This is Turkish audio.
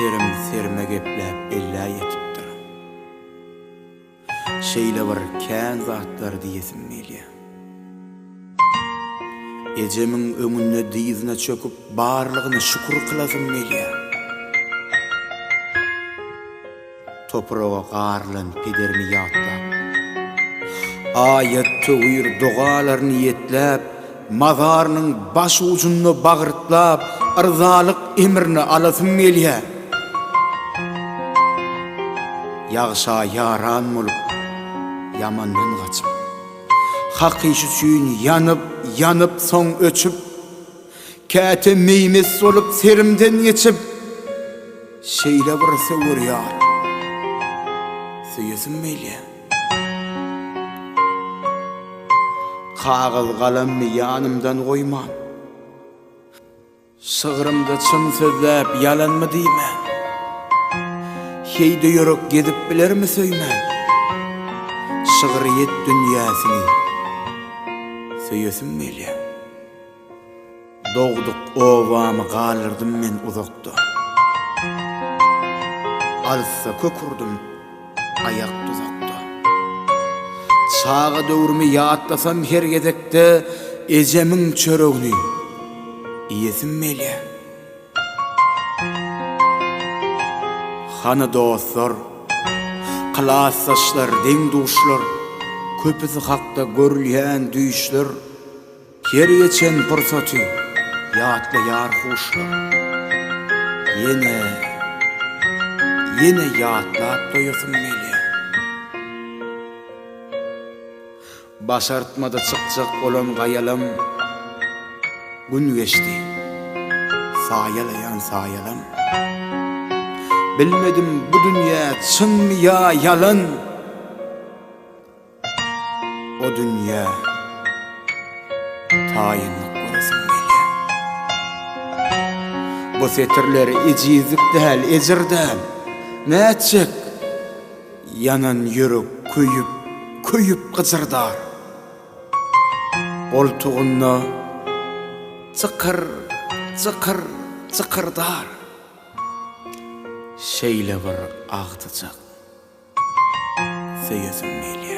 Serim serime gepläp ella yetipdir. Şeýle bir kän zatlar diýesim gelýär. Ejemiň ömünne diýizine çöküp barlygyny şükür kılasym gelýär. Toprağa garlan pedermi ýatlap, ayet töwür dogalar niýetlep, mazarnyň baş ucuny bagyrtlap, arzalyk emrini alasym gelýär. Ýagşa yaran bolup, yamandan gaçyp, hak iş üçin yanıp soň öçüp, käte meýmes bolup serimden geçip, şeýle bir söwürýar. Söýesim gelýär. Kağız galammy ýanymdan goýman. Şygyrymda çyn sözläp ýalanmy diýmän. Heýde ýörek gezip bilermi söýmän. Şygyryýet dünýäsini söýesim gelýär. Dogduk owamy galyrdım men uzakda. Alsa kökürdüm ayak tuzakda. Çağa döwrümi ýatlasam her gezekde ejemiň çöregini iýesim gelýär. Hana dostlar, klassdaşlar, deňduşlar, köpüsi hakda görülýän düýüşler, her geçen pursaty ýatlaýar huşlar. Yine ýatlap doýasym gelýär. Başartmada çykjak bolan gaýalam, gün geçdi, saýalayan. Bilmedim bu dünya çynmy ýa ýalan. O dünya taýynlyk göresim gelýär. Bu setirler ejizlik däl, ejir däl. Näçek yanan ýürek köýüp gyjırdar. Boltugyna çykırdar. Şeýle bir agtyjak söýesim gelýär.